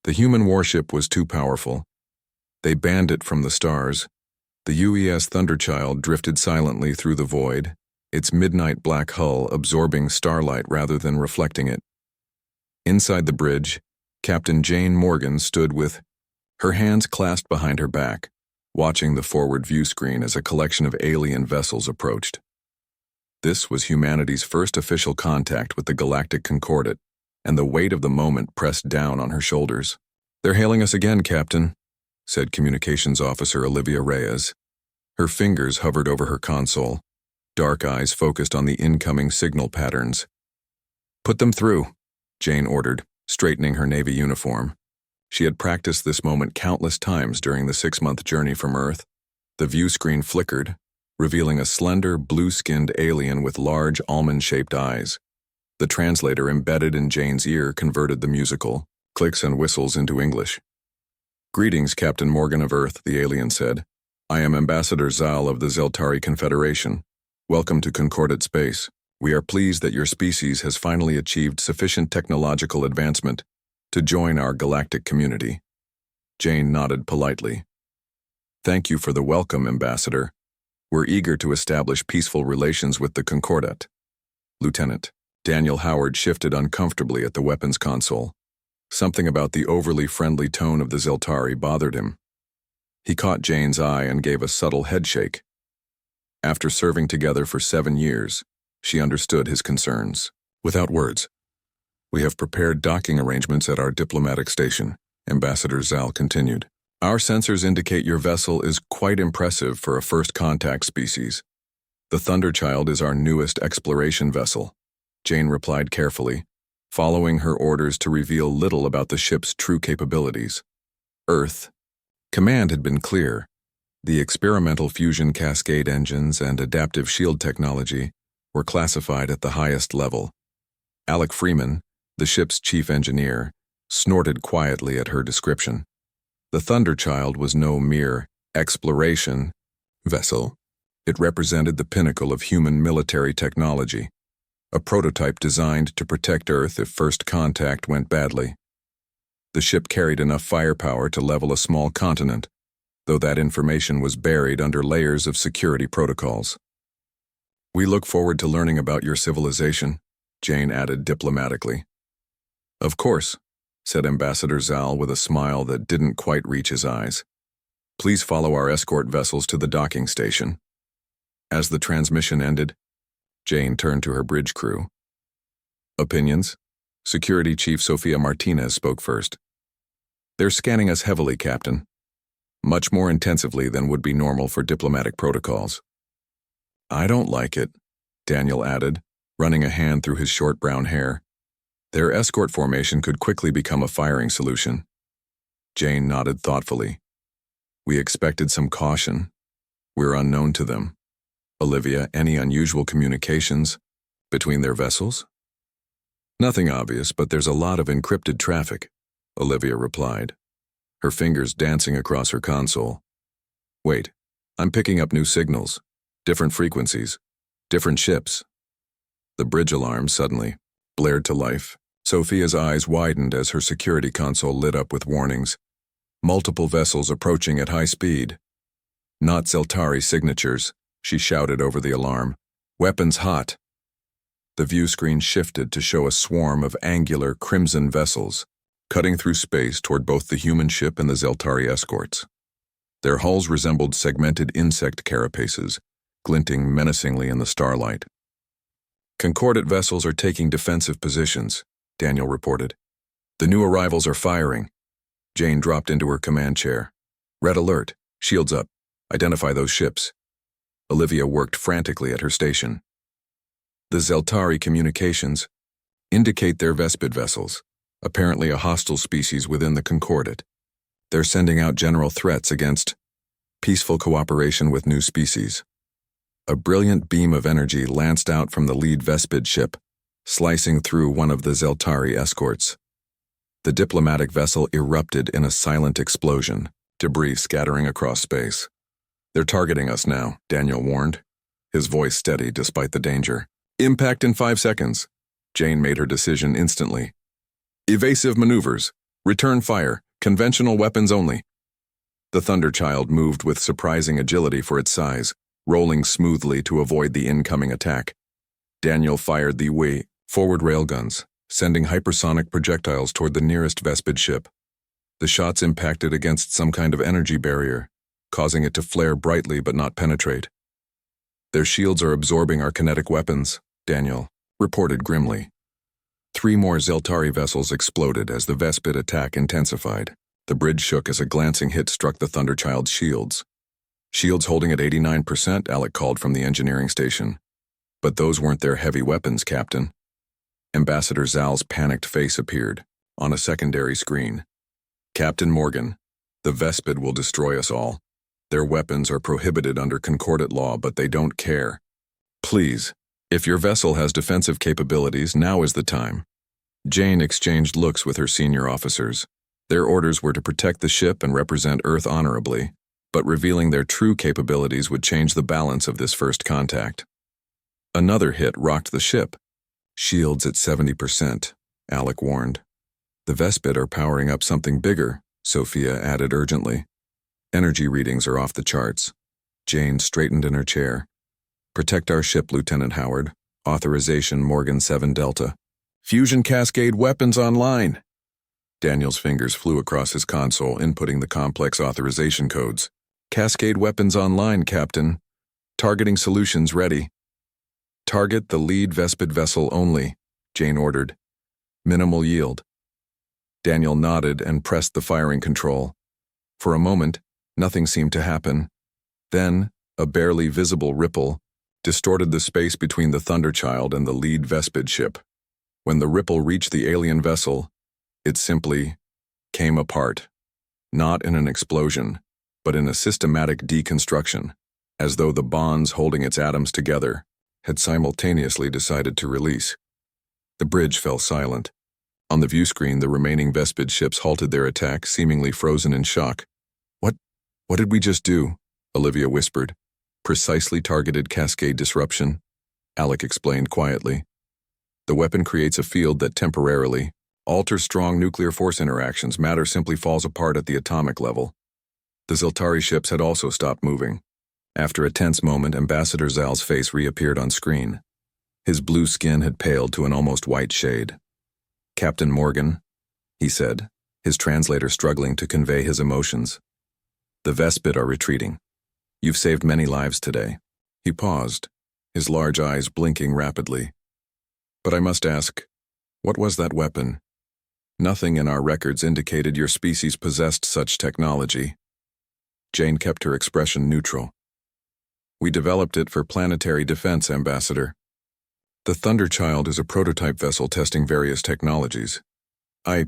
The human warship was too powerful. They banned it from the stars. The UES Thunderchild drifted silently through the void, its midnight black hull absorbing starlight rather than reflecting it. Inside the bridge, Captain Jane Morgan stood with her hands clasped behind her back, watching the forward view screen as a collection of alien vessels approached. This was humanity's first official contact with the Galactic Concordat, and the weight of the moment pressed down on her shoulders. "They're hailing us again, Captain," said Communications Officer Olivia Reyes. Her fingers hovered over her console, dark eyes focused on the incoming signal patterns. "Put them through," Jane ordered, straightening her Navy uniform. She had practiced this moment countless times during the 6-month journey from Earth. The view screen flickered, revealing a slender, blue-skinned alien with large, almond-shaped eyes. The translator embedded in Jane's ear converted the musical clicks and whistles into English. "Greetings, Captain Morgan of Earth," the alien said. "I am Ambassador Zal of the Zeltari Confederation. Welcome to Concordat Space. We are pleased that your species has finally achieved sufficient technological advancement to join our galactic community." Jane nodded politely. "Thank you for the welcome, Ambassador. We're eager to establish peaceful relations with the Concordat." Lieutenant Daniel Howard shifted uncomfortably at the weapons console. Something about the overly friendly tone of the Zeltari bothered him. He caught Jane's eye and gave a subtle headshake. After serving together for 7 years, she understood his concerns. Without words, "We have prepared docking arrangements at our diplomatic station," Ambassador Zal continued. "Our sensors indicate your vessel is quite impressive for a first contact species. The Thunderchild is our newest exploration vessel," Jane replied carefully, following her orders to reveal little about the ship's true capabilities. Earth. Command had been clear. The experimental fusion cascade engines and adaptive shield technology were classified at the highest level. Alec Freeman, the ship's chief engineer, snorted quietly at her description. The Thunderchild was no mere exploration vessel. It represented the pinnacle of human military technology, a prototype designed to protect Earth if first contact went badly. The ship carried enough firepower to level a small continent, though that information was buried under layers of security protocols. "We look forward to learning about your civilization," Jane added diplomatically. "Of course," said Ambassador Zal with a smile that didn't quite reach his eyes. "Please follow our escort vessels to the docking station." As the transmission ended, Jane turned to her bridge crew. "Opinions?" Security Chief Sofia Martinez spoke first. "They're scanning us heavily, Captain. Much more intensively than would be normal for diplomatic protocols." "I don't like it," Daniel added, running a hand through his short brown hair. "Their escort formation could quickly become a firing solution." Jane nodded thoughtfully. "We expected some caution. We're unknown to them. Olivia, any unusual communications between their vessels?" "Nothing obvious, but there's a lot of encrypted traffic," Olivia replied, her fingers dancing across her console. "Wait, I'm picking up new signals, different frequencies, different ships." The bridge alarm suddenly blared to life. Sophia's eyes widened as her security console lit up with warnings. "Multiple vessels approaching at high speed." "Not Zeltari signatures," she shouted over the alarm. "Weapons hot." The view screen shifted to show a swarm of angular crimson vessels, cutting through space toward both the human ship and the Zeltari escorts. Their hulls resembled segmented insect carapaces, glinting menacingly in the starlight. "Concordat vessels are taking defensive positions," Daniel reported. "The new arrivals are firing." Jane dropped into her command chair. "Red alert. Shields up. Identify those ships." Olivia worked frantically at her station. "The Zeltari communications indicate they're Vespid vessels, apparently a hostile species within the Concordat. They're sending out general threats against peaceful cooperation with new species." A brilliant beam of energy lanced out from the lead Vespid ship, slicing through one of the Zeltari escorts. The diplomatic vessel erupted in a silent explosion, debris scattering across space. "They're targeting us now," Daniel warned, his voice steady despite the danger. "Impact in 5 seconds." Jane made her decision instantly. "Evasive maneuvers. Return fire. Conventional weapons only. The Thunderchild moved with surprising agility for its size, rolling smoothly to avoid the incoming attack. Daniel fired the forward railguns, sending hypersonic projectiles toward the nearest Vespid ship. The shots impacted against some kind of energy barrier, causing it to flare brightly but not penetrate. Their shields are absorbing our kinetic weapons, Daniel reported grimly. 3 more Zeltari vessels exploded as the Vespid attack intensified. The bridge shook as a glancing hit struck the Thunderchild's shields. Shields holding at 89%, Alec called from the engineering station. But those weren't their heavy weapons, Captain. Ambassador Zal's panicked face appeared on a secondary screen. Captain Morgan, the Vespid will destroy us all. Their weapons are prohibited under Concordat law, but they don't care. Please, if your vessel has defensive capabilities, now is the time. Jane exchanged looks with her senior officers. Their orders were to protect the ship and represent Earth honorably, but revealing their true capabilities would change the balance of this first contact. Another hit rocked the ship. Shields at 70%, Alec warned. The Vespid are powering up something bigger, Sophia added urgently. Energy readings are off the charts. Jane straightened in her chair. Protect our ship, Lieutenant Howard. Authorization Morgan 7 Delta. Fusion Cascade weapons online. Daniel's fingers flew across his console, inputting the complex authorization codes. Cascade weapons online, Captain. Targeting solutions ready. Target the lead Vespid vessel only, Jane ordered. Minimal yield. Daniel nodded and pressed the firing control. For a moment, nothing seemed to happen. Then, a barely visible ripple distorted the space between the Thunderchild and the lead Vespid ship. When the ripple reached the alien vessel, it simply came apart. Not in an explosion, but in a systematic deconstruction, as though the bonds holding its atoms together had simultaneously decided to release. The bridge fell silent. On the view screen, the remaining Vespid ships halted their attack, seemingly frozen in shock. What did we just do? Olivia whispered. Precisely targeted cascade disruption, Alec explained quietly. The weapon creates a field that temporarily alters strong nuclear force interactions. Matter simply falls apart at the atomic level. The Zeltari ships had also stopped moving. After a tense moment, Ambassador Zal's face reappeared on screen. His blue skin had paled to an almost white shade. Captain Morgan, he said, his translator struggling to convey his emotions. The Vespid are retreating. You've saved many lives today. He paused, his large eyes blinking rapidly. But I must ask, what was that weapon? Nothing in our records indicated your species possessed such technology. Jane kept her expression neutral. We developed it for planetary defense, Ambassador. The Thunderchild is a prototype vessel testing various technologies. I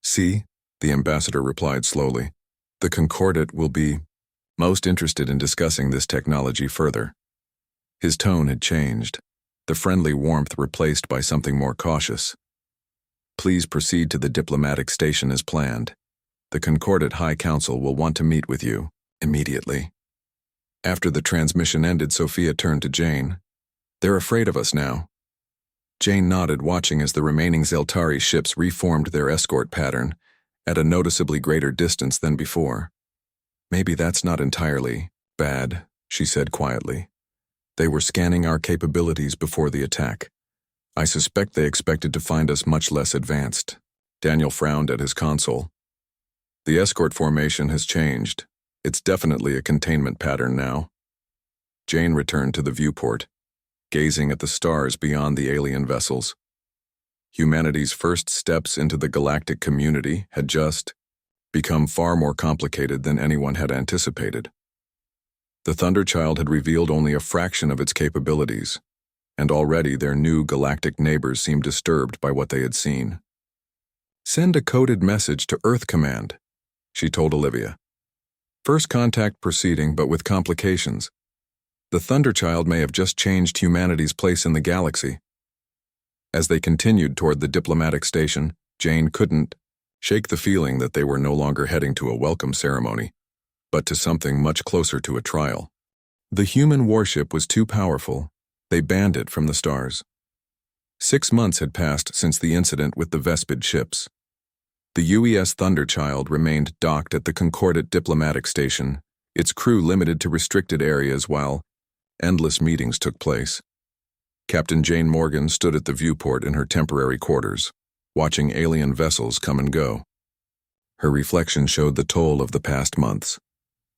see, the ambassador replied slowly. The Concordat will be most interested in discussing this technology further. His tone had changed, the friendly warmth replaced by something more cautious. Please proceed to the diplomatic station as planned. The Concordat High Council will want to meet with you immediately. After the transmission ended, Sophia turned to Jane. They're afraid of us now. Jane nodded, watching as the remaining Zeltari ships reformed their escort pattern at a noticeably greater distance than before. Maybe that's not entirely bad, she said quietly. They were scanning our capabilities before the attack. I suspect they expected to find us much less advanced. Daniel frowned at his console. The escort formation has changed. It's definitely a containment pattern now. Jane returned to the viewport, gazing at the stars beyond the alien vessels. Humanity's first steps into the galactic community had just become far more complicated than anyone had anticipated. The Thunderchild had revealed only a fraction of its capabilities, and already their new galactic neighbors seemed disturbed by what they had seen. Send a coded message to Earth Command, she told Olivia. First contact proceeding, but with complications. The Thunderchild may have just changed humanity's place in the galaxy. As they continued toward the diplomatic station, Jane couldn't shake the feeling that they were no longer heading to a welcome ceremony, but to something much closer to a trial. The human warship was too powerful. They banned it from the stars. 6 months had passed since the incident with the Vespid ships. The UES Thunderchild remained docked at the Concordat diplomatic station, its crew limited to restricted areas while endless meetings took place. Captain Jane Morgan stood at the viewport in her temporary quarters, watching alien vessels come and go. Her reflection showed the toll of the past months,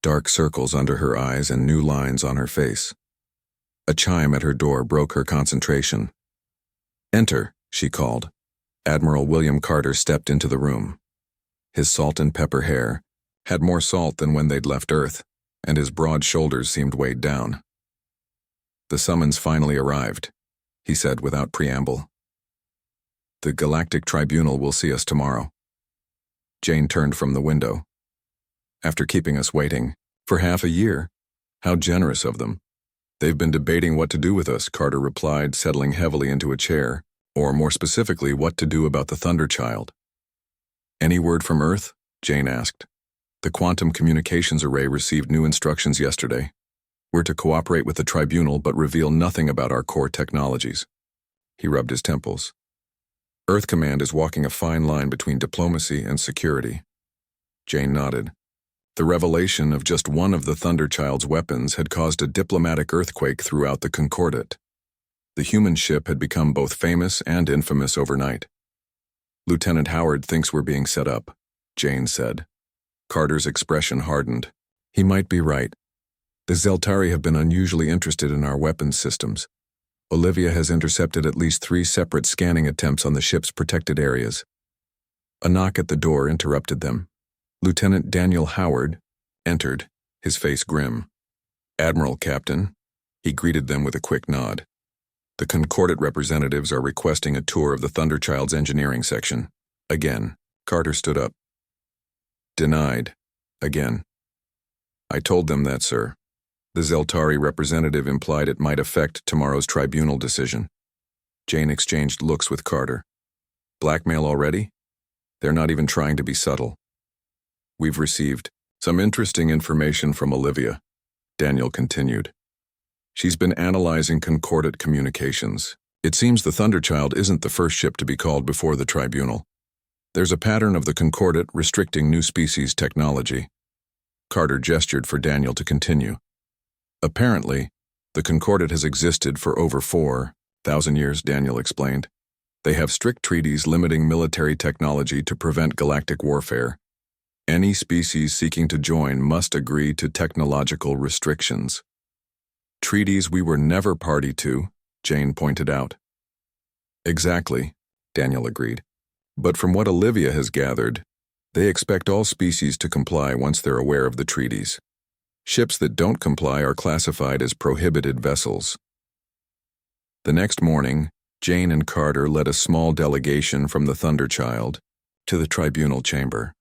dark circles under her eyes and new lines on her face. A chime at her door broke her concentration. "Enter," she called. Admiral William Carter stepped into the room. His salt and pepper hair had more salt than when they'd left Earth, and his broad shoulders seemed weighed down. "The summons finally arrived," he said without preamble. "The Galactic Tribunal will see us tomorrow." Jane turned from the window. "After keeping us waiting for half a year, how generous of them." "They've been debating what to do with us," Carter replied, settling heavily into a chair, "or more specifically, what to do about the Thunderchild." "Any word from Earth?" Jane asked. "The quantum communications array received new instructions yesterday. We're to cooperate with the Tribunal but reveal nothing about our core technologies." He rubbed his temples. "Earth Command is walking a fine line between diplomacy and security." Jane nodded. The revelation of just one of the Thunderchild's weapons had caused a diplomatic earthquake throughout the Concordat. The human ship had become both famous and infamous overnight. "Lieutenant Howard thinks we're being set up," Jane said. Carter's expression hardened. "He might be right. The Zeltari have been unusually interested in our weapons systems. Olivia has intercepted at least 3 separate scanning attempts on the ship's protected areas." A knock at the door interrupted them. Lieutenant Daniel Howard entered, his face grim. "Admiral, Captain." He greeted them with a quick nod. "The Concordat representatives are requesting a tour of the Thunderchild's engineering section." Again, Carter stood up. "Denied." Again. "I told them that, sir." The Zeltari representative implied it might affect tomorrow's tribunal decision. Jane exchanged looks with Carter. "Blackmail already?" "They're not even trying to be subtle." "We've received some interesting information from Olivia," Daniel continued. "She's been analyzing Concordat communications. It seems the Thunderchild isn't the first ship to be called before the tribunal. There's a pattern of the Concordat restricting new species technology." Carter gestured for Daniel to continue. "Apparently, the Concordat has existed for over 4,000 years, Daniel explained. They have strict treaties limiting military technology to prevent galactic warfare. Any species seeking to join must agree to technological restrictions." "Treaties we were never party to," Jane pointed out. "Exactly," Daniel agreed. "But from what Olivia has gathered, they expect all species to comply once they're aware of the treaties. Ships that don't comply are classified as prohibited vessels." The next morning, Jane and Carter led a small delegation from the Thunderchild to the tribunal chamber.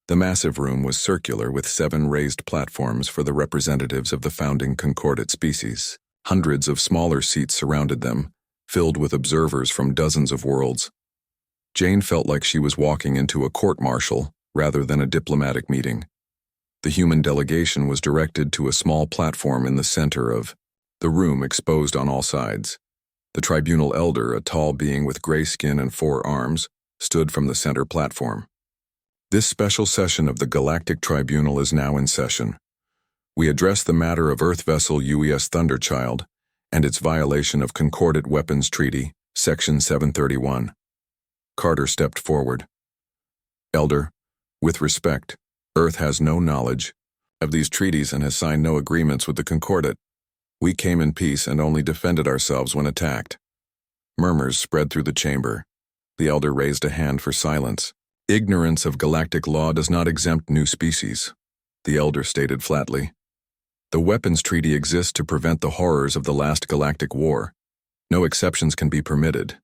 The massive room was circular with 7 raised platforms for the representatives of the founding Concordat species. Hundreds of smaller seats surrounded them, filled with observers from dozens of worlds. Jane felt like she was walking into a court-martial rather than a diplomatic meeting. The human delegation was directed to a small platform in the center of the room, exposed on all sides. The tribunal elder, a tall being with gray skin and 4 arms, stood from the center platform. "This special session of the Galactic Tribunal is now in session. We address the matter of Earth vessel UES Thunderchild and its violation of Concordat Weapons Treaty, Section 731. Carter stepped forward. "Elder, with respect, Earth has no knowledge of these treaties and has signed no agreements with the Concordat. We came in peace and only defended ourselves when attacked." Murmurs spread through the chamber. The elder raised a hand for silence. "Ignorance of galactic law does not exempt new species," the elder stated flatly. "The weapons treaty exists to prevent the horrors of the last galactic war. No exceptions can be permitted."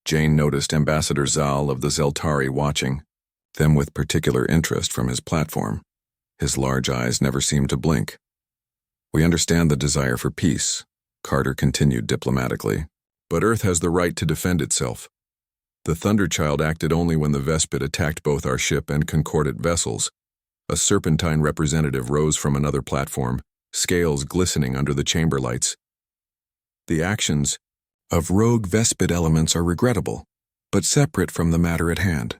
Jane noticed Ambassador Zal of the Zeltari watching them with particular interest from his platform. His large eyes never seemed to blink. "We understand the desire for peace," Carter continued diplomatically, "but Earth has the right to defend itself. The Thunderchild acted only when the Vespid attacked both our ship and Concordat vessels." A serpentine representative rose from another platform, scales glistening under the chamber lights. "The actions of rogue Vespid elements are regrettable, but separate from the matter at hand.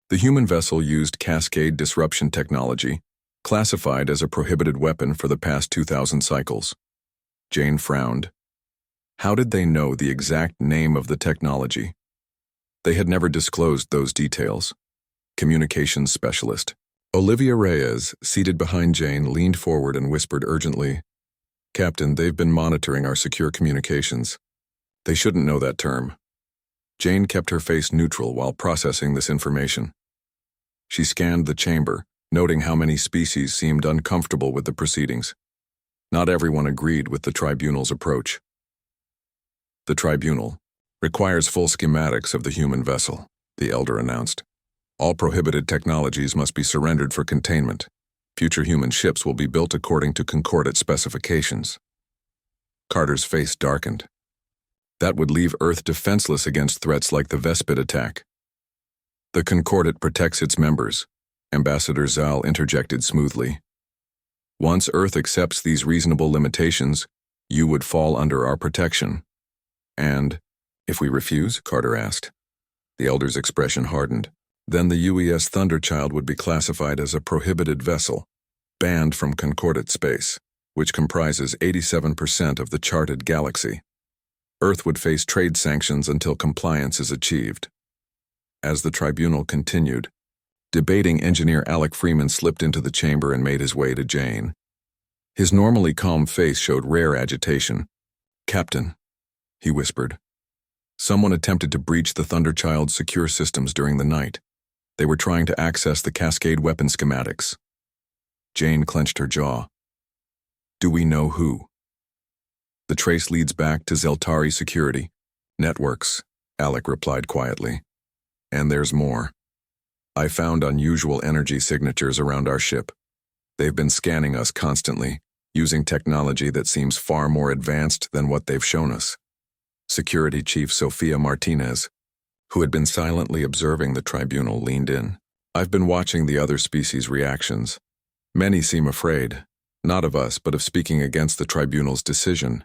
The human vessel used cascade disruption technology, classified as a prohibited weapon for the past 2,000 cycles. Jane frowned. How did they know the exact name of the technology? They had never disclosed those details. Communications specialist. Olivia Reyes, seated behind Jane, leaned forward and whispered urgently, "Captain, they've been monitoring our secure communications. They shouldn't know that term." Jane kept her face neutral while processing this information. She scanned the chamber, noting how many species seemed uncomfortable with the proceedings. Not everyone agreed with the tribunal's approach. The tribunal requires full schematics of the human vessel, the elder announced. All prohibited technologies must be surrendered for containment. Future human ships will be built according to concordate specifications. Carter's face darkened. That would leave Earth defenseless against threats like the Vespid attack. The concordate protects its members, Ambassador Zal interjected smoothly. Once Earth accepts these reasonable limitations, you would fall under our protection. And, if we refuse? Carter asked. The elder's expression hardened. Then the UES Thunderchild would be classified as a prohibited vessel, banned from concordate space, which comprises 87% of the charted galaxy. Earth would face trade sanctions until compliance is achieved. As the tribunal continued, debating engineer Alec Freeman slipped into the chamber and made his way to Jane. His normally calm face showed rare agitation. "Captain," he whispered. "Someone attempted to breach the Thunderchild's secure systems during the night. They were trying to access the Cascade weapon schematics." Jane clenched her jaw. "Do we know who?" "The trace leads back to Zeltari Security Networks," Alec replied quietly. "And there's more. I found unusual energy signatures around our ship. They've been scanning us constantly, using technology that seems far more advanced than what they've shown us." Security Chief Sofia Martinez, who had been silently observing the tribunal, leaned in. "I've been watching the other species' reactions. Many seem afraid, not of us, but of speaking against the tribunal's decision."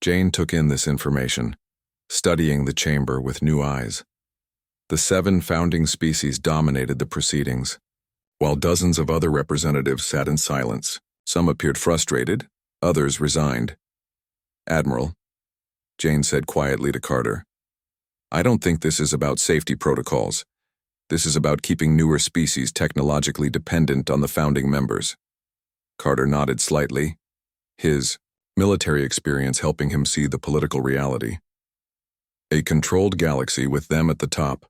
Jane took in this information, studying the chamber with new eyes. The 7 founding species dominated the proceedings, while dozens of other representatives sat in silence. Some appeared frustrated, others resigned. "Admiral," Jane said quietly to Carter, "I don't think this is about safety protocols. This is about keeping newer species technologically dependent on the founding members." Carter nodded slightly, his military experience helping him see the political reality. "A controlled galaxy with them at the top."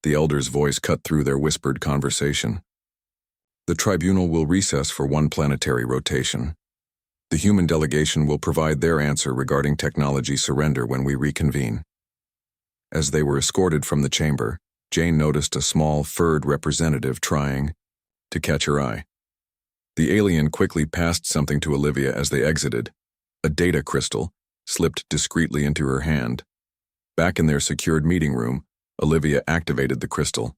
The elder's voice cut through their whispered conversation. "The tribunal will recess for 1 planetary rotation. The human delegation will provide their answer regarding technology surrender when we reconvene." As they were escorted from the chamber, Jane noticed a small, furred representative trying to catch her eye. The alien quickly passed something to Olivia as they exited. A data crystal slipped discreetly into her hand. Back in their secured meeting room, Olivia activated the crystal.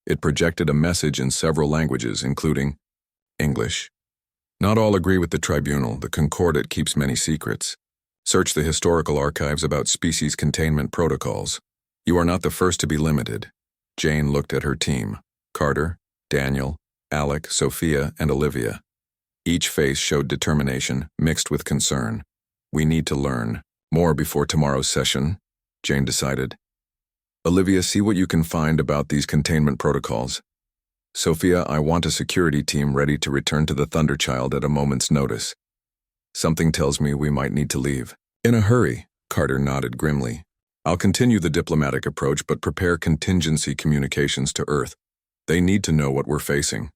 It projected a message in several languages, including English. "Not all agree with the tribunal. The concordate keeps many secrets. Search the historical archives about species containment protocols. You are not the first to be limited." Jane looked at her team: Carter, Daniel, Alec, Sophia, and Olivia. Each face showed determination, mixed with concern. "We need to learn more before tomorrow's session," Jane decided. "Olivia, see what you can find about these containment protocols. Sophia, I want a security team ready to return to the Thunderchild at a moment's notice. Something tells me we might need to leave." "In a hurry," Carter nodded grimly. "I'll continue the diplomatic approach but prepare contingency communications to Earth. They need to know what we're facing."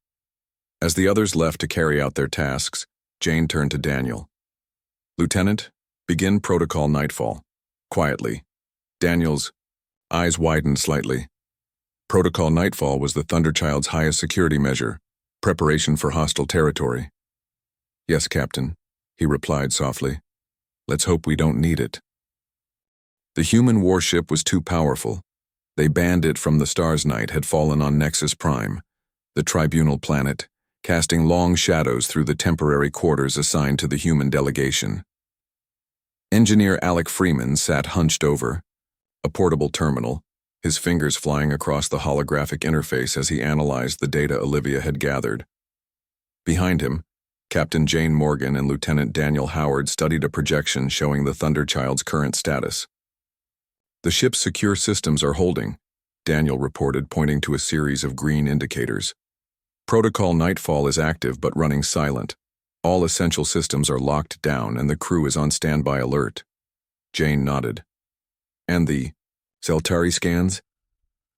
As the others left to carry out their tasks, Jane turned to Daniel. "Lieutenant, begin Protocol Nightfall." Quietly. Daniel's eyes widened slightly. Protocol Nightfall was the Thunderchild's highest security measure, preparation for hostile territory. "Yes, Captain," he replied softly. "Let's hope we don't need it." The human warship was too powerful. They banned it from the star's night had fallen on Nexus Prime, the tribunal planet, casting long shadows through the temporary quarters assigned to the human delegation. Engineer Alec Freeman sat hunched over a portable terminal, his fingers flying across the holographic interface as he analyzed the data Olivia had gathered. Behind him, Captain Jane Morgan and Lieutenant Daniel Howard studied a projection showing the Thunderchild's current status. "The ship's secure systems are holding," Daniel reported, pointing to a series of green indicators. "Protocol Nightfall is active but running silent. All essential systems are locked down and the crew is on standby alert." Jane nodded. "And the Zeltari scans?"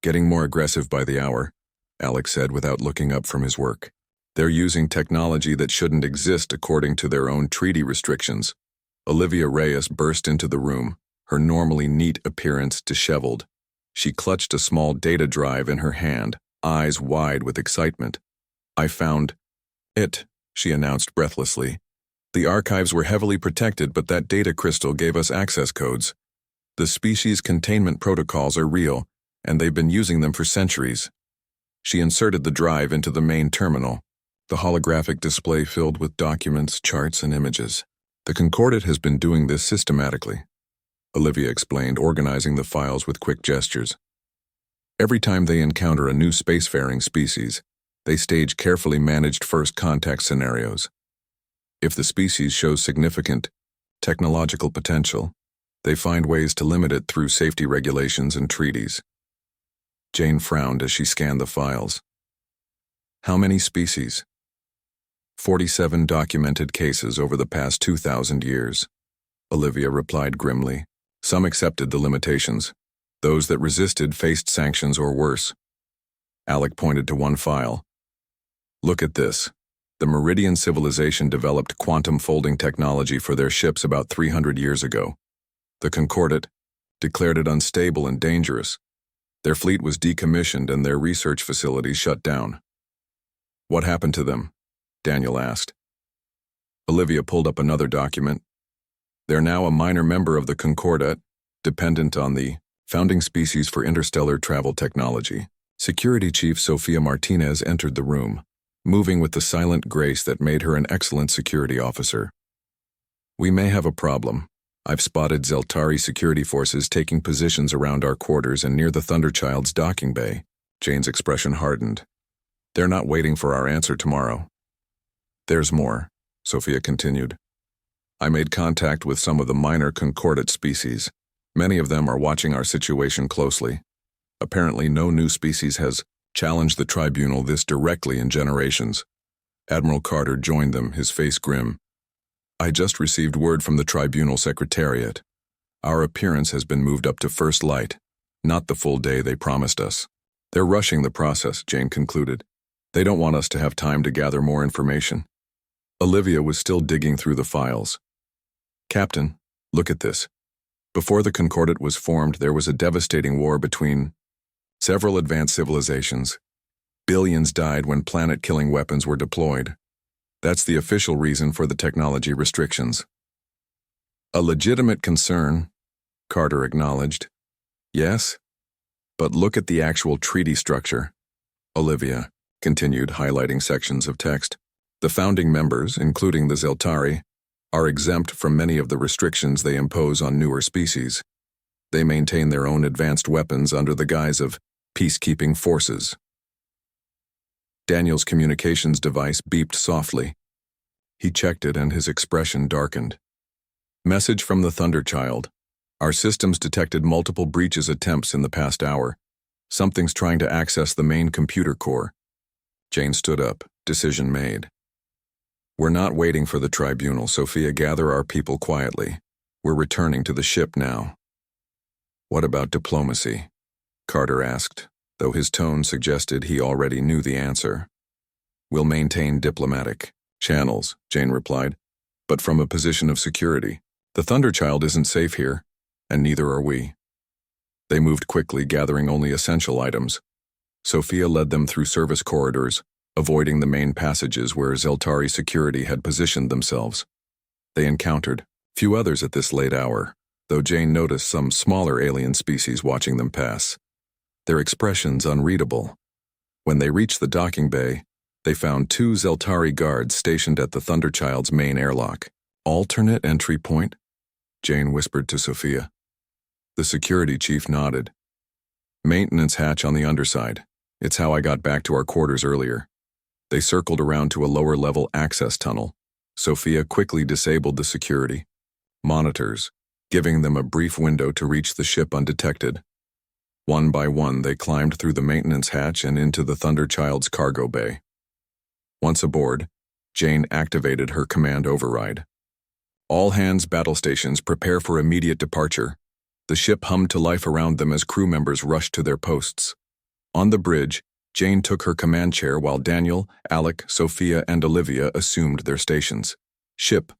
"Getting more aggressive by the hour," Alex said without looking up from his work. "They're using technology that shouldn't exist according to their own treaty restrictions." Olivia Reyes burst into the room, her normally neat appearance disheveled. She clutched a small data drive in her hand, eyes wide with excitement. "I found it," she announced breathlessly. "The archives were heavily protected, but that data crystal gave us access codes. The species containment protocols are real, and they've been using them for centuries." She inserted the drive into the main terminal, the holographic display filled with documents, charts, and images. "The Concordat has been doing this systematically," Olivia explained, organizing the files with quick gestures. "Every time they encounter a new spacefaring species, they stage carefully managed first contact scenarios. If the species shows significant technological potential, they find ways to limit it through safety regulations and treaties." Jane frowned as she scanned the files. "How many species?" 47 documented cases over the past 2,000 years, Olivia replied grimly. "Some accepted the limitations. Those that resisted faced sanctions or worse." Alec pointed to one file. "Look at this. The Meridian civilization developed quantum folding technology for their ships about 300 years ago. The Concordat declared it unstable and dangerous. Their fleet was decommissioned and their research facilities shut down." "What happened to them?" Daniel asked. Olivia pulled up another document. "They're now a minor member of the Concordat, dependent on the founding species for interstellar travel technology." Security Chief Sofia Martinez entered the room, moving with the silent grace that made her an excellent security officer. "We may have a problem. I've spotted Zeltari security forces taking positions around our quarters and near the Thunderchild's docking bay." Jane's expression hardened. "They're not waiting for our answer tomorrow." "There's more," Sophia continued. "I made contact with some of the minor Concordat species. Many of them are watching our situation closely. Apparently no new species has challenged the tribunal this directly in generations." Admiral Carter joined them, his face grim. "I just received word from the tribunal secretariat. Our appearance has been moved up to first light, not the full day they promised us." "They're rushing the process," Jane concluded. "They don't want us to have time to gather more information." Olivia was still digging through the files. "Captain, look at this. Before the Concordat was formed, there was a devastating war between several advanced civilizations. Billions died when planet-killing weapons were deployed. That's the official reason for the technology restrictions." "A legitimate concern," Carter acknowledged. "Yes, but look at the actual treaty structure," Olivia continued, highlighting sections of text. "The founding members, including the Zeltari, are exempt from many of the restrictions they impose on newer species. They maintain their own advanced weapons under the guise of peacekeeping forces." Daniel's communications device beeped softly. He checked it and his expression darkened. "Message from the Thunderchild. Our systems detected multiple breaches attempts in the past hour. Something's trying to access the main computer core." Jane stood up, decision made. "We're not waiting for the tribunal, Sophia. Gather our people quietly. We're returning to the ship now." "What about diplomacy?" Carter asked, though his tone suggested he already knew the answer. "We'll maintain diplomatic channels," Jane replied, "but from a position of security. The Thunderchild isn't safe here, and neither are we." They moved quickly, gathering only essential items. Sophia led them through service corridors, avoiding the main passages where Zeltari security had positioned themselves. They encountered few others at this late hour, though Jane noticed some smaller alien species watching them pass, their expressions unreadable. When they reached the docking bay, they found 2 Zeltari guards stationed at the Thunderchild's main airlock. "Alternate entry point?" Jane whispered to Sophia. The security chief nodded. Maintenance hatch on the underside. It's how I got back to our quarters earlier. They circled around to a lower-level access tunnel. Sophia quickly disabled the security monitors, giving them a brief window to reach the ship undetected. One by one, they climbed through the maintenance hatch and into the Thunderchild's cargo bay. Once aboard, Jane activated her command override. All hands battle stations, prepare for immediate departure. The ship hummed to life around them as crew members rushed to their posts. On the bridge, Jane took her command chair while Daniel, Alec, Sophia, and Olivia assumed their stations. Ship.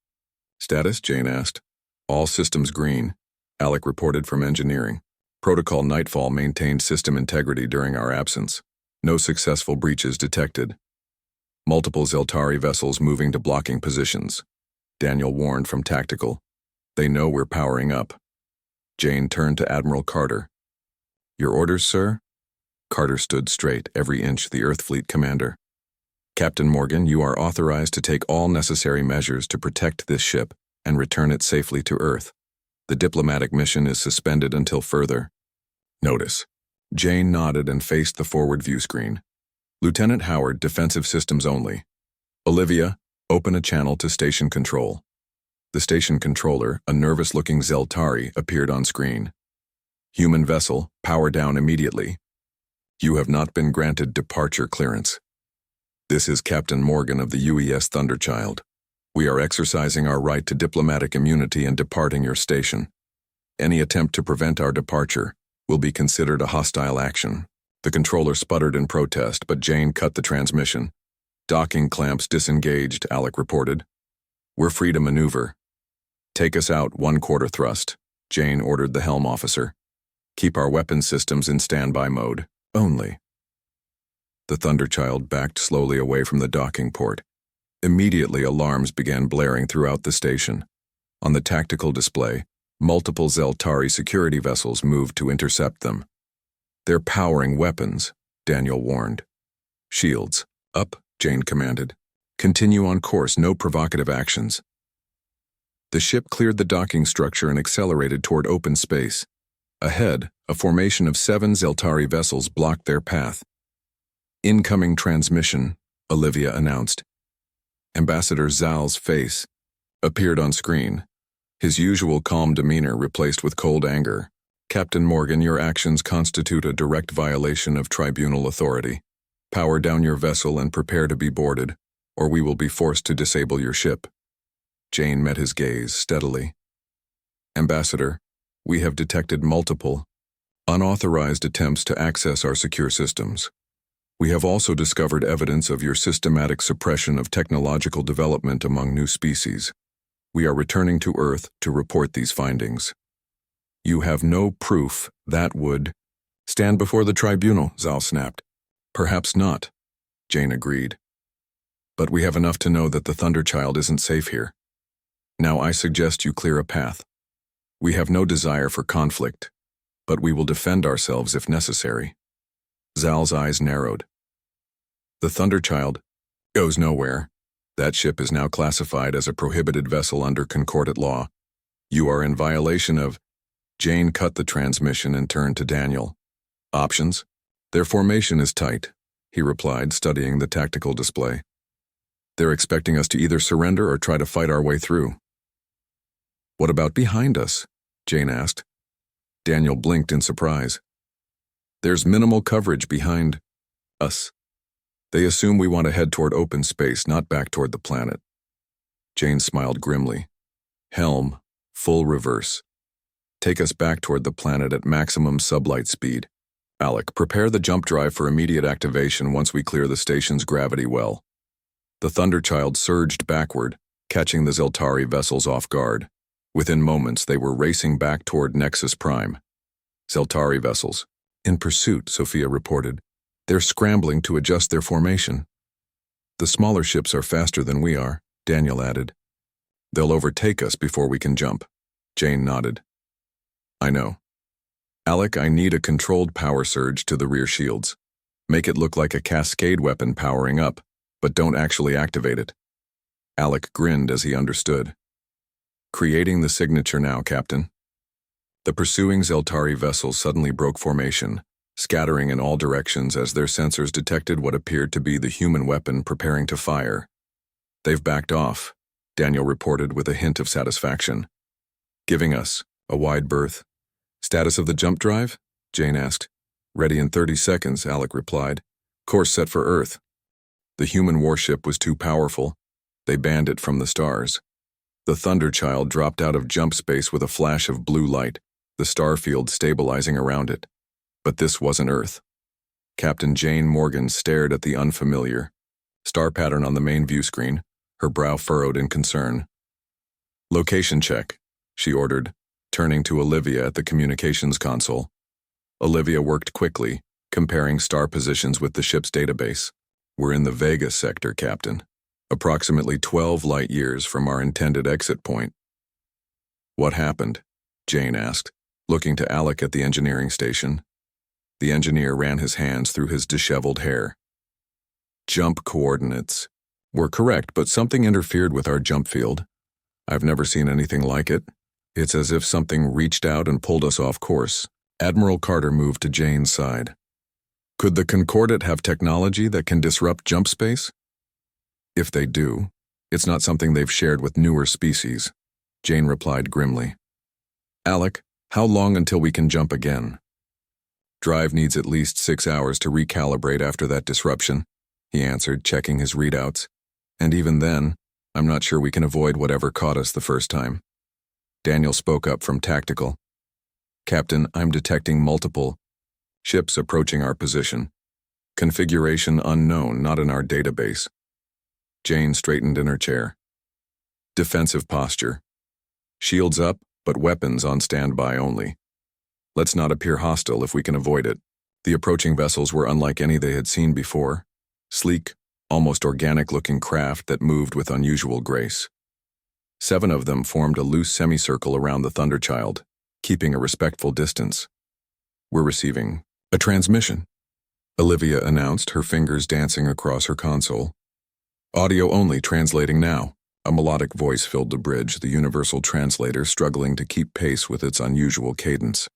Status? Jane asked. All systems green, Alec reported from engineering. Protocol Nightfall maintained system integrity during our absence. No successful breaches detected. Multiple Zeltari vessels moving to blocking positions. Daniel warned from tactical. They know we're powering up. Jane turned to Admiral Carter. Your orders, sir? Carter stood straight, every inch the Earth Fleet commander. Captain Morgan, you are authorized to take all necessary measures to protect this ship and return it safely to Earth. The diplomatic mission is suspended until further notice. Jane nodded and faced the forward view screen. Lieutenant Howard, defensive systems only. Olivia, open a channel to station control. The station controller, a nervous-looking Zeltari, appeared on screen. Human vessel, power down immediately. You have not been granted departure clearance. This is Captain Morgan of the UES Thunderchild. We are exercising our right to diplomatic immunity and departing your station. Any attempt to prevent our departure will be considered a hostile action. The controller sputtered in protest, but Jane cut the transmission. Docking clamps disengaged, Alec reported. We're free to maneuver. Take us out 1/4 thrust, Jane ordered the helm officer. Keep our weapon systems in standby mode, only. The Thunderchild backed slowly away from the docking port. Immediately, alarms began blaring throughout the station. On the tactical display, multiple Zeltari security vessels moved to intercept them. They're powering weapons, Daniel warned. Shields, up, Jane commanded. Continue on course, no provocative actions. The ship cleared the docking structure and accelerated toward open space. Ahead, a formation of 7 Zeltari vessels blocked their path. Incoming transmission, Olivia announced. Ambassador Zal's face appeared on screen, his usual calm demeanor replaced with cold anger. Captain Morgan, your actions constitute a direct violation of tribunal authority. Power down your vessel and prepare to be boarded, or we will be forced to disable your ship. Jane met his gaze steadily. Ambassador, we have detected multiple, unauthorized attempts to access our secure systems. We have also discovered evidence of your systematic suppression of technological development among new species. We are returning to Earth to report these findings. You have no proof that would stand before the tribunal, Zal snapped. Perhaps not, Jane agreed. But we have enough to know that the Thunderchild isn't safe here. Now I suggest you clear a path. We have no desire for conflict, but we will defend ourselves if necessary. Zal's eyes narrowed. The Thunderchild goes nowhere. That ship is now classified as a prohibited vessel under concordant law. You are in violation of... Jane cut the transmission and turned to Daniel. Options? Their formation is tight, he replied, studying the tactical display. They're expecting us to either surrender or try to fight our way through. What about behind us? Jane asked. Daniel blinked in surprise. There's minimal coverage behind us. They assume we want to head toward open space, not back toward the planet. Jane smiled grimly. Helm, full reverse. Take us back toward the planet at maximum sublight speed. Alec, prepare the jump drive for immediate activation once we clear the station's gravity well. The Thunderchild surged backward, catching the Zeltari vessels off guard. Within moments, they were racing back toward Nexus Prime. Zeltari vessels. In pursuit, Sophia reported. They're scrambling to adjust their formation. The smaller ships are faster than we are, Daniel added. They'll overtake us before we can jump. Jane nodded. I know. Alec, I need a controlled power surge to the rear shields. Make it look like a cascade weapon powering up, but don't actually activate it. Alec grinned as he understood. Creating the signature now, Captain. The pursuing Zeltari vessels suddenly broke formation, scattering in all directions as their sensors detected what appeared to be the human weapon preparing to fire. "They've backed off," Daniel reported with a hint of satisfaction, giving us a wide berth. "Status of the jump drive?" Jane asked. "Ready in 30 seconds, Alec replied. "Course set for Earth." The human warship was too powerful. They banned it from the stars. The Thunderchild dropped out of jump space with a flash of blue light, the star field stabilizing around it. But this wasn't Earth. Captain Jane Morgan stared at the unfamiliar star pattern on the main view screen, her brow furrowed in concern. "Location check," she ordered, turning to Olivia at the communications console. Olivia worked quickly, comparing star positions with the ship's database. "We're in the Vega sector, Captain. Approximately 12 light years from our intended exit point." "What happened?" Jane asked, looking to Alec at the engineering station. The engineer ran his hands through his disheveled hair. "Jump coordinates were correct, but something interfered with our jump field. I've never seen anything like it. It's as if something reached out and pulled us off course." Admiral Carter moved to Jane's side. "Could the Concordat have technology that can disrupt jump space?" "If they do, it's not something they've shared with newer species," Jane replied grimly. "Alec, how long until we can jump again?" "Drive needs at least 6 hours to recalibrate after that disruption," he answered, checking his readouts. "And even then, I'm not sure we can avoid whatever caught us the first time." Daniel spoke up from tactical. "Captain, I'm detecting multiple ships approaching our position. Configuration unknown, not in our database." Jane straightened in her chair. "Defensive posture. Shields up, but weapons on standby only. Let's not appear hostile if we can avoid it." The approaching vessels were unlike any they had seen before. Sleek, almost organic-looking craft that moved with unusual grace. 7 of them formed a loose semicircle around the Thunderchild, keeping a respectful distance. "We're receiving a transmission," Olivia announced, her fingers dancing across her console. "Audio only, translating now." A melodic voice filled the bridge, the universal translator struggling to keep pace with its unusual cadence.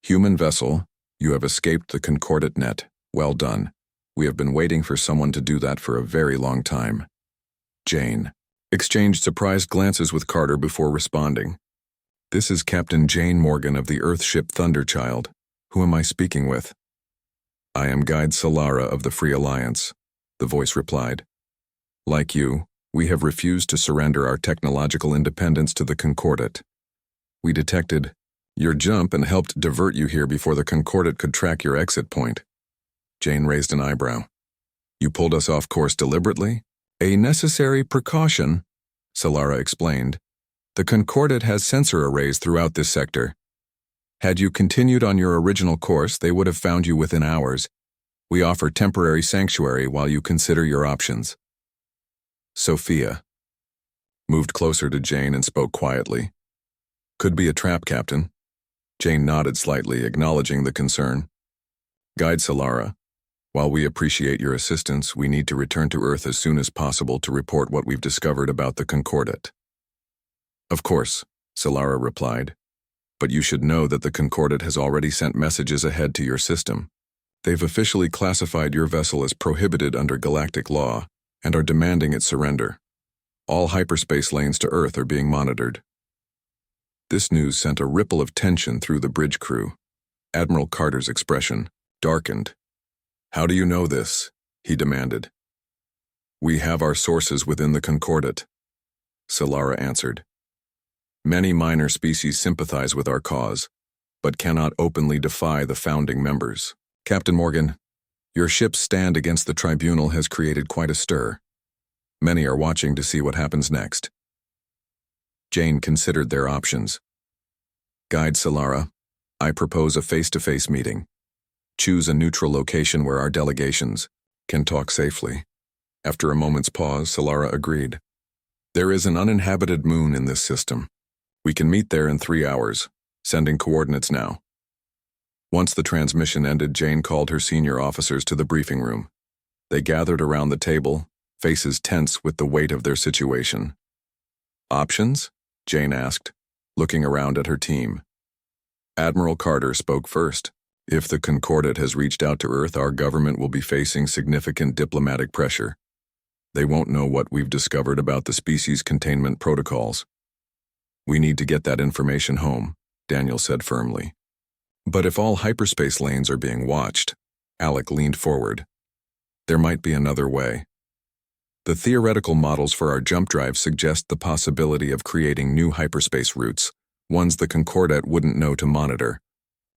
"Human vessel, you have escaped the Concordat net. Well done. We have been waiting for someone to do that for a very long time." Jane exchanged surprised glances with Carter before responding. "This is Captain Jane Morgan of the Earthship Thunderchild. Who am I speaking with?" "I am Guide Solara of the Free Alliance," the voice replied. "Like you, we have refused to surrender our technological independence to the Concordat. We detected your jump and helped divert you here before the Concordat could track your exit point." Jane raised an eyebrow. "You pulled us off course deliberately?" "A necessary precaution," Solara explained. "The Concordat has sensor arrays throughout this sector. Had you continued on your original course, they would have found you within hours. We offer temporary sanctuary while you consider your options." Sophia moved closer to Jane and spoke quietly. "Could be a trap, Captain." Jane nodded slightly, acknowledging the concern. "Guide Solara, while we appreciate your assistance, we need to return to Earth as soon as possible to report what we've discovered about the Concordat." "Of course," Solara replied, "but you should know that the Concordat has already sent messages ahead to your system. They've officially classified your vessel as prohibited under galactic law and are demanding its surrender. All hyperspace lanes to Earth are being monitored." This news sent a ripple of tension through the bridge crew. Admiral Carter's expression darkened. "How do you know this?" he demanded. "We have our sources within the Concordat," Solara answered. "Many minor species sympathize with our cause, but cannot openly defy the founding members. Captain Morgan, your ship's stand against the tribunal has created quite a stir. Many are watching to see what happens next." Jane considered their options. "Guide Solara, I propose a face-to-face meeting. Choose a neutral location where our delegations can talk safely." After a moment's pause, Solara agreed. "There is an uninhabited moon in this system. We can meet there in 3 hours, sending coordinates now." Once the transmission ended, Jane called her senior officers to the briefing room. They gathered around the table, faces tense with the weight of their situation. "Options?" Jane asked, looking around at her team. Admiral Carter spoke first. If the Concordat has reached out to Earth, our government will be facing significant diplomatic pressure. They won't know what we've discovered about the species containment protocols. We need to get that information home, Daniel said firmly. But if all hyperspace lanes are being watched, Alec leaned forward. There might be another way. The theoretical models for our jump drive suggest the possibility of creating new hyperspace routes, ones the Concordat wouldn't know to monitor.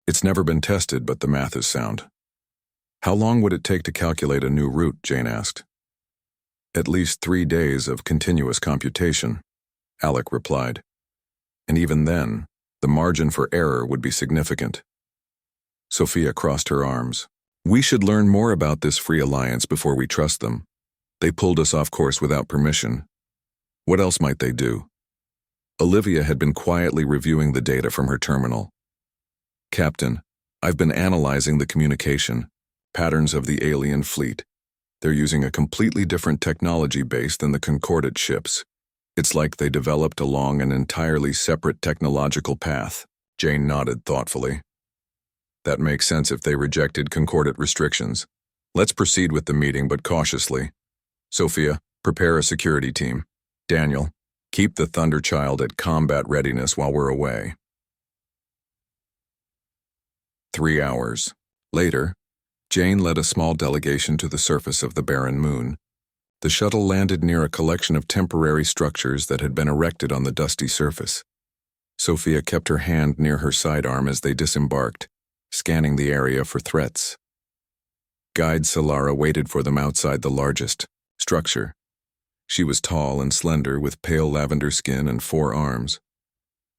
It's never been tested, but the math is sound. How long would it take to calculate a new route, Jane asked. At least 3 days of continuous computation, Alec replied. And even then, the margin for error would be significant. Sophia crossed her arms. We should learn more about this free alliance before we trust them. They pulled us off course without permission. What else might they do? Olivia had been quietly reviewing the data from her terminal. Captain, I've been analyzing the communication patterns of the alien fleet. They're using a completely different technology base than the Concordat ships. It's like they developed along an entirely separate technological path. Jane nodded thoughtfully. That makes sense if they rejected Concordat restrictions. Let's proceed with the meeting, but cautiously. Sophia, prepare a security team. Daniel, keep the Thunderchild at combat readiness while we're away. 3 hours. Later, Jane led a small delegation to the surface of the barren moon. The shuttle landed near a collection of temporary structures that had been erected on the dusty surface. Sophia kept her hand near her sidearm as they disembarked, scanning the area for threats. Guide Solara waited for them outside the largest structure. She was tall and slender, with pale lavender skin and 4 arms.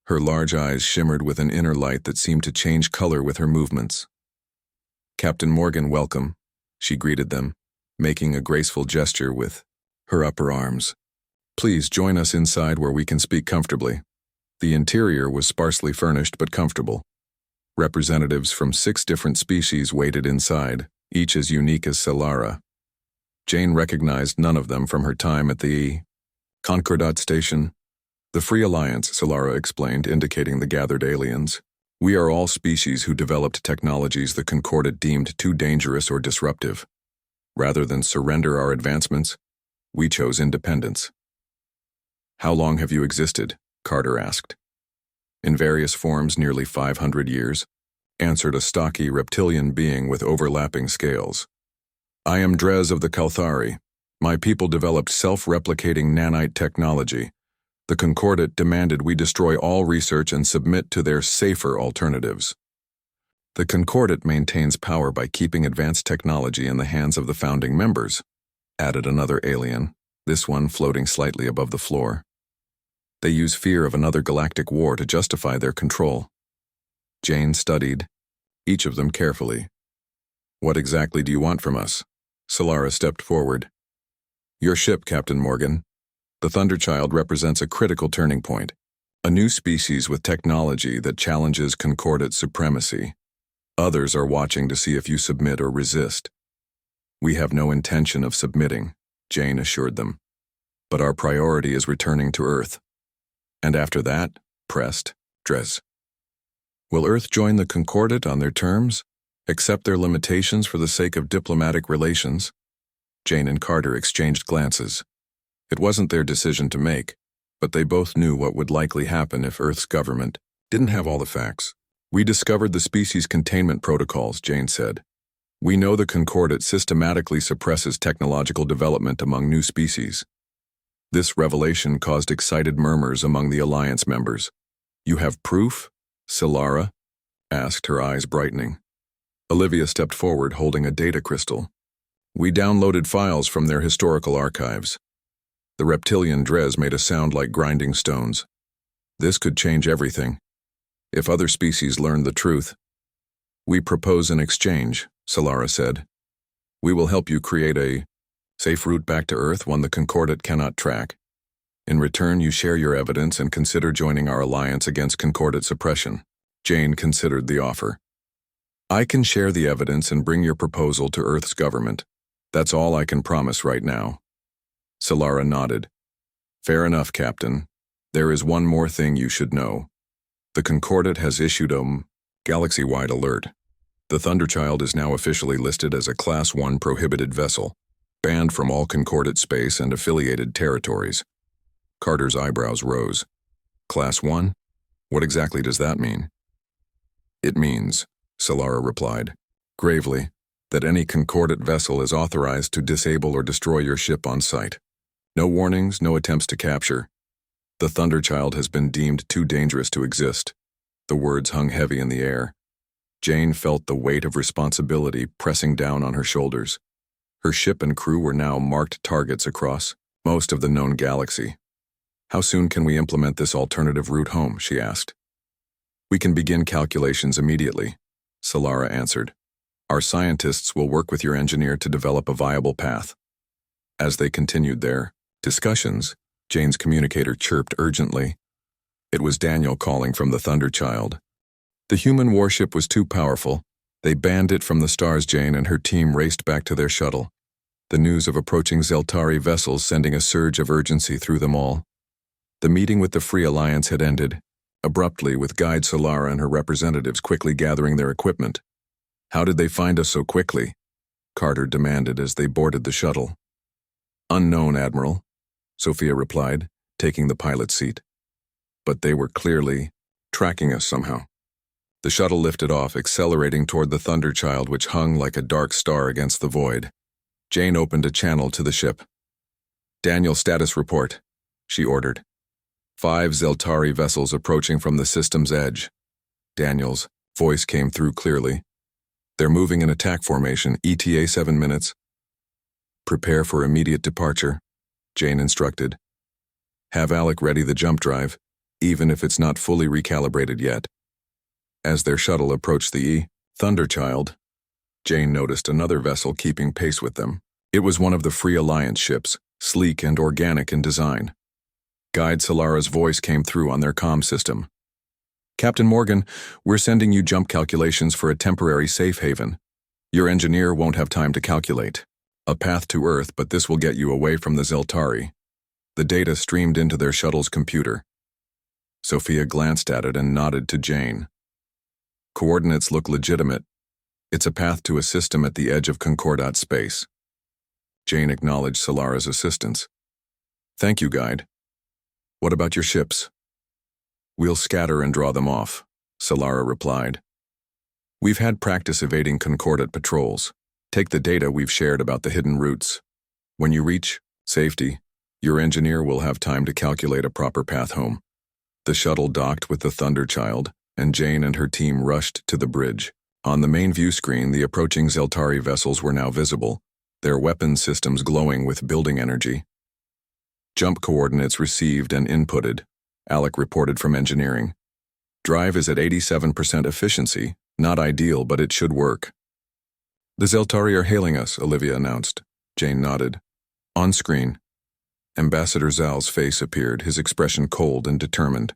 Her large eyes shimmered with an inner light that seemed to change color with her movements. Captain Morgan, welcome, she greeted them, making a graceful gesture with her upper arms. Please join us inside where we can speak comfortably. The interior was sparsely furnished but comfortable. Representatives from 6 different species waited inside, each as unique as Solara. Jane recognized none of them from her time at the Concordat station. The Free Alliance, Solara explained, indicating the gathered aliens. We are all species who developed technologies the Concordat deemed too dangerous or disruptive. Rather than surrender our advancements, we chose independence. How long have you existed? Carter asked. In various forms, nearly 500 years, answered a stocky reptilian being with overlapping scales. I am Drez of the Kalthari. My people developed self-replicating nanite technology. The Concordat demanded we destroy all research and submit to their safer alternatives. The Concordat maintains power by keeping advanced technology in the hands of the founding members, added another alien, this one floating slightly above the floor. They use fear of another galactic war to justify their control. Jane studied each of them carefully. What exactly do you want from us? Solara stepped forward. Your ship, Captain Morgan. The Thunderchild represents a critical turning point, a new species with technology that challenges Concordat supremacy. Others are watching to see if you submit or resist. We have no intention of submitting, Jane assured them. But our priority is returning to Earth. And after that, pressed Drez. Will Earth join the Concordat on their terms? Accept their limitations for the sake of diplomatic relations? Jane and Carter exchanged glances. It wasn't their decision to make, but they both knew what would likely happen if Earth's government didn't have all the facts. We discovered the species containment protocols, Jane said. We know the Concordat systematically suppresses technological development among new species. This revelation caused excited murmurs among the Alliance members. You have proof? Solara asked, her eyes brightening. Olivia stepped forward, holding a data crystal. We downloaded files from their historical archives. The reptilian Drez made a sound like grinding stones. This could change everything. If other species learned the truth. We propose an exchange, Solara said. We will help you create a safe route back to Earth, one the Concordat cannot track. In return, you share your evidence and consider joining our alliance against Concordat suppression. Jane considered the offer. I can share the evidence and bring your proposal to Earth's government. That's all I can promise right now. Solara nodded. Fair enough, Captain. There is one more thing you should know. The Concordat has issued a galaxy-wide alert. The Thunderchild is now officially listed as a Class 1 prohibited vessel, banned from all concordate space and affiliated territories. Carter's eyebrows rose. Class 1? What exactly does that mean? It means, Solara replied, gravely, that any concordate vessel is authorized to disable or destroy your ship on sight. No warnings, no attempts to capture. The Thunderchild has been deemed too dangerous to exist. The words hung heavy in the air. Jane felt the weight of responsibility pressing down on her shoulders. Her ship and crew were now marked targets across most of the known galaxy. How soon can we implement this alternative route home, she asked. We can begin calculations immediately, Solara answered. Our scientists will work with your engineer to develop a viable path. As they continued their discussions, Jane's communicator chirped urgently. It was Daniel calling from the Thunderchild. The human warship was too powerful. They banned it from the stars. Jane and her team raced back to their shuttle. The news of approaching Zeltari vessels sending a surge of urgency through them all. The meeting with the Free Alliance had ended, abruptly, with Guide Solara and her representatives quickly gathering their equipment. How did they find us so quickly? Carter demanded as they boarded the shuttle. Unknown, Admiral, Sophia replied, taking the pilot's seat. But they were clearly tracking us somehow. The shuttle lifted off, accelerating toward the Thunderchild, which hung like a dark star against the void. Jane opened a channel to the ship. Daniel, status report, she ordered. 5 Zeltari vessels approaching from the system's edge. Daniel's voice came through clearly. They're moving in attack formation, ETA 7 minutes. Prepare for immediate departure, Jane instructed. Have Alec ready the jump drive, even if it's not fully recalibrated yet. As their shuttle approached the Thunderchild, Jane noticed another vessel keeping pace with them. It was one of the Free Alliance ships, sleek and organic in design. Guide Solara's voice came through on their comm system. Captain Morgan, we're sending you jump calculations for a temporary safe haven. Your engineer won't have time to calculate a path to Earth, but this will get you away from the Zeltari. The data streamed into their shuttle's computer. Sophia glanced at it and nodded to Jane. Coordinates look legitimate. It's a path to a system at the edge of concordate space. Jane acknowledged Solara's assistance. Thank you, Guide. What about your ships? We'll scatter and draw them off, Solara replied. We've had practice evading concordate patrols. Take the data we've shared about the hidden routes. When you reach safety, your engineer will have time to calculate a proper path home. The shuttle docked with the Thunderchild, and Jane and her team rushed to the bridge. On the main view screen, the approaching Zeltari vessels were now visible, their weapon systems glowing with building energy. Jump coordinates received and inputted, Alec reported from engineering. Drive is at 87% efficiency, not ideal, but it should work. The Zeltari are hailing us, Olivia announced. Jane nodded. On screen, Ambassador Zal's face appeared, his expression cold and determined.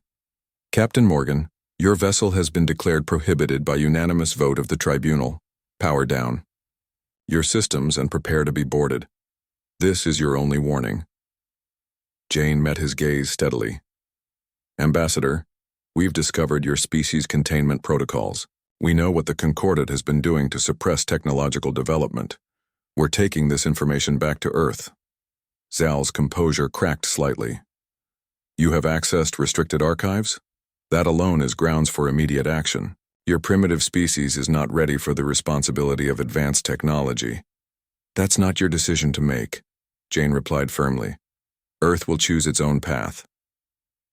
Captain Morgan, your vessel has been declared prohibited by unanimous vote of the tribunal. Power down. Your systems and prepare to be boarded. This is your only warning. Jane met his gaze steadily. Ambassador, we've discovered your species containment protocols. We know what the Concordate has been doing to suppress technological development. We're taking this information back to Earth. Zal's composure cracked slightly. You have accessed restricted archives? That alone is grounds for immediate action. Your primitive species is not ready for the responsibility of advanced technology. That's not your decision to make, Jane replied firmly. Earth will choose its own path.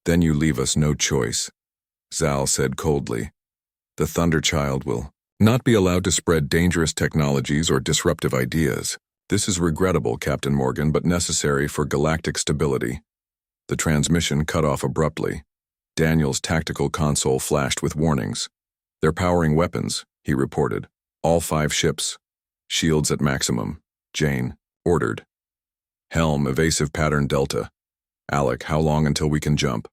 Then you leave us no choice, Zal said coldly. The Thunderchild will not be allowed to spread dangerous technologies or disruptive ideas. This is regrettable, Captain Morgan, but necessary for galactic stability. The transmission cut off abruptly. Daniel's tactical console flashed with warnings. They're powering weapons, he reported. All 5 ships. Shields at maximum, Jane ordered. Helm, evasive pattern Delta. Alec, how long until we can jump?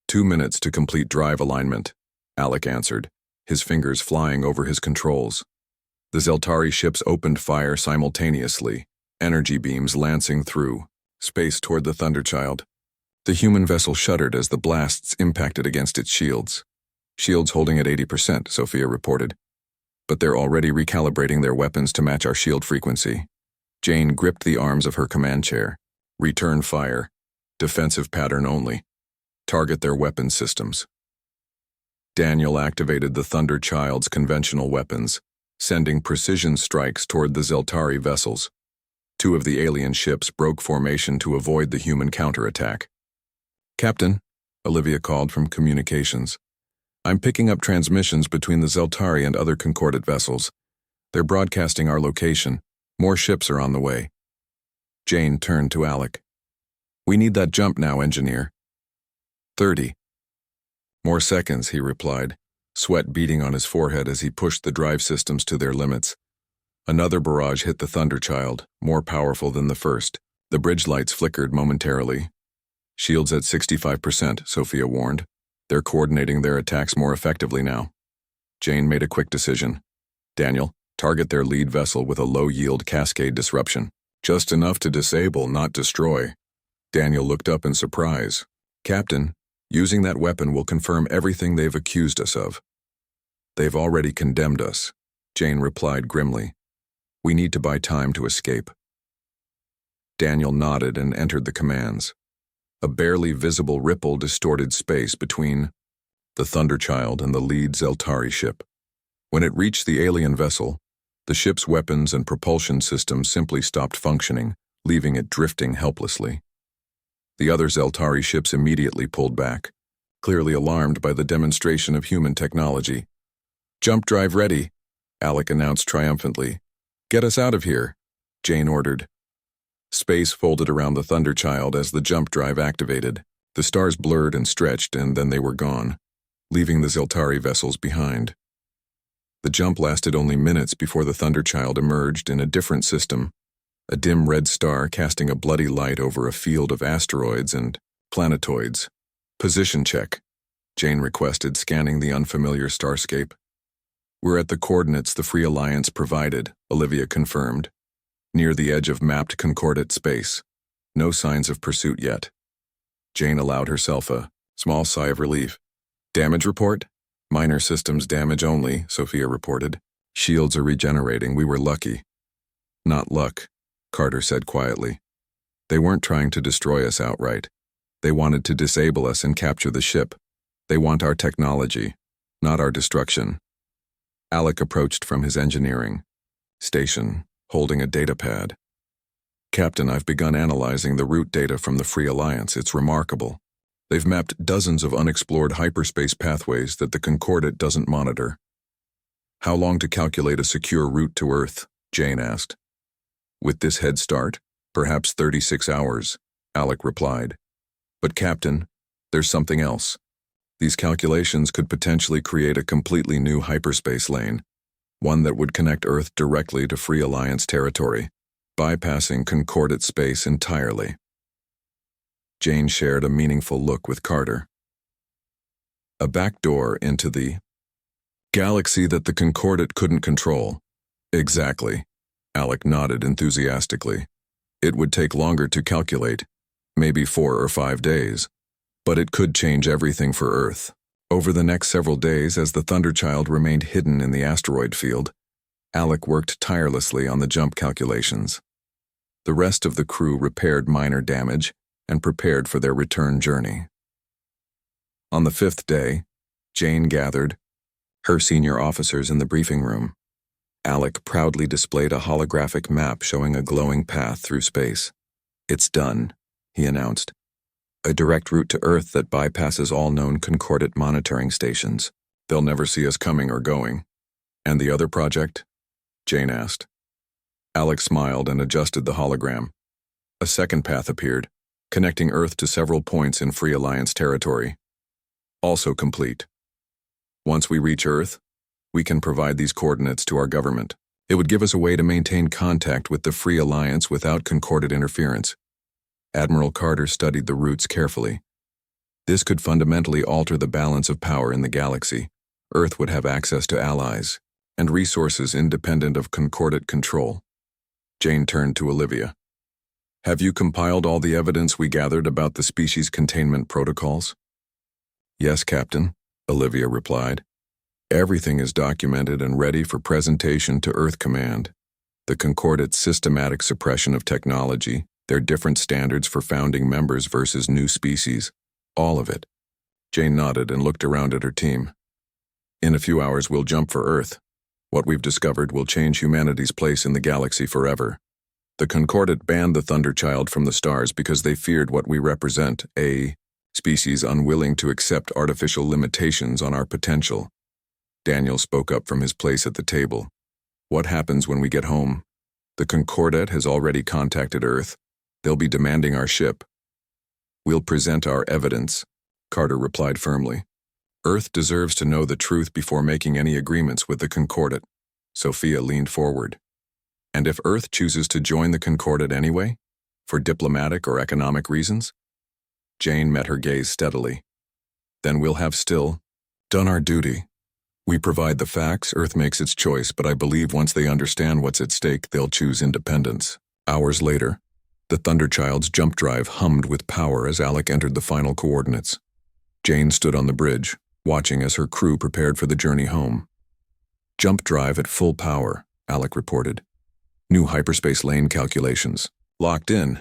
2 minutes to complete drive alignment, Alec answered, his fingers flying over his controls. The Zeltari ships opened fire simultaneously, energy beams lancing through space toward the Thunderchild. The human vessel shuddered as the blasts impacted against its shields. Shields holding at 80%, Sophia reported. but they're already recalibrating their weapons to match our shield frequency. Jane gripped the arms of her command chair. Return fire. Defensive pattern only. Target their weapon systems. Daniel activated the Thunder Child's conventional weapons, sending precision strikes toward the Zeltari vessels. Two of the alien ships broke formation to avoid the human counterattack. "Captain," Olivia called from communications, "I'm picking up transmissions between the Zeltari and other concordant vessels. They're broadcasting our location. More ships are on the way." Jane turned to Alec. "We need that jump now, engineer." 30. "More seconds," he replied, sweat beading on his forehead as he pushed the drive systems to their limits. Another barrage hit the Thunder Child, more powerful than the first. The bridge lights flickered momentarily. "Shields at 65%, Sophia warned. "They're coordinating their attacks more effectively now." Jane made a quick decision. "Daniel, target their lead vessel with a low-yield cascade disruption. Just enough to disable, not destroy." Daniel looked up in surprise. "Captain, using that weapon will confirm everything they've accused us of." "They've already condemned us," Jane replied grimly. "We need to buy time to escape." Daniel nodded and entered the commands. A barely visible ripple distorted space between the Thunder Child and the lead Zeltari ship. When it reached the alien vessel, the ship's weapons and propulsion systems simply stopped functioning, leaving it drifting helplessly. The other Zeltari ships immediately pulled back, clearly alarmed by the demonstration of human technology. "Jump drive ready," Alec announced triumphantly. "Get us out of here," Jane ordered. Space folded around the Thunder Child as the jump drive activated. The stars blurred and stretched, and then they were gone, leaving the Zeltari vessels behind. The jump lasted only minutes before the Thunder Child emerged in a different system, a dim red star casting a bloody light over a field of asteroids and planetoids. "Position check," Jane requested, scanning the unfamiliar starscape. "We're at the coordinates the Free Alliance provided," Olivia confirmed. "Near the edge of mapped concordate space. No signs of pursuit yet." Jane allowed herself a small sigh of relief. "Damage report?" "Minor systems damage only," Sophia reported. "Shields are regenerating. We were lucky." "Not luck," Carter said quietly. "They weren't trying to destroy us outright. They wanted to disable us and capture the ship. They want our technology, not our destruction." Alec approached from his engineering station, holding a data pad. "Captain, I've begun analyzing the route data from the Free Alliance. It's remarkable. They've mapped dozens of unexplored hyperspace pathways that the Concordate doesn't monitor." "How long to calculate a secure route to Earth?" Jane asked. "With this head start, perhaps 36 hours, Alec replied. "But Captain, there's something else. These calculations could potentially create a completely new hyperspace lane, one that would connect Earth directly to Free Alliance territory, bypassing Concordate space entirely." Jane shared a meaningful look with Carter. "A back door into the galaxy that the Concordate couldn't control." "Exactly," Alec nodded enthusiastically. "It would take longer to calculate, maybe 4 or 5 days, but it could change everything for Earth." Over the next several days, as the Thunder Child remained hidden in the asteroid field, Alec worked tirelessly on the jump calculations. The rest of the crew repaired minor damage and prepared for their return journey. On the 5th day, Jane gathered her senior officers in the briefing room. Alec proudly displayed a holographic map showing a glowing path through space. "It's done," he announced. "A direct route to Earth that bypasses all known Concordate monitoring stations. They'll never see us coming or going." "And the other project?" Jane asked. Alec smiled and adjusted the hologram. A second path appeared, connecting Earth to several points in Free Alliance territory. "Also complete. Once we reach Earth, we can provide these coordinates to our government. It would give us a way to maintain contact with the Free Alliance without Concordate interference." Admiral Carter studied the routes carefully. "This could fundamentally alter the balance of power in the galaxy. Earth would have access to allies and resources independent of Concordate control." Jane turned to Olivia. "Have you compiled all the evidence we gathered about the species containment protocols?" "Yes, Captain," Olivia replied. Everything is documented and ready for presentation to Earth Command. The Concordate's systematic suppression of technology, their different standards for founding members versus new species, all of it. Jane nodded and looked around at her team. In a few hours we'll jump for Earth. What we've discovered will change humanity's place in the galaxy forever. The Concordate banned the Thunderchild from the stars because they feared what we represent, a species unwilling to accept artificial limitations on our potential. Daniel spoke up from his place at the table. What happens when we get home? The Concordate has already contacted Earth. They'll be demanding our ship. We'll present our evidence, Carter replied firmly. Earth deserves to know the truth before making any agreements with the Concordate. Sophia leaned forward. And if Earth chooses to join the Concordate anyway? For diplomatic or economic reasons? Jane met her gaze steadily. Then we'll have still done our duty. We provide the facts, Earth makes its choice, but I believe once they understand what's at stake, they'll choose independence. Hours later, the Thunderchild's jump drive hummed with power as Alec entered the final coordinates. Jane stood on the bridge, watching as her crew prepared for the journey home. Jump drive at full power, Alec reported. New hyperspace lane calculations. Locked in.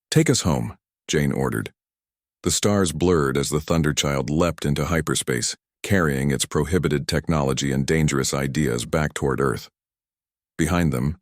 Take us home, Jane ordered. The stars blurred as the Thunderchild leapt into hyperspace, carrying its prohibited technology and dangerous ideas back toward Earth. Behind them,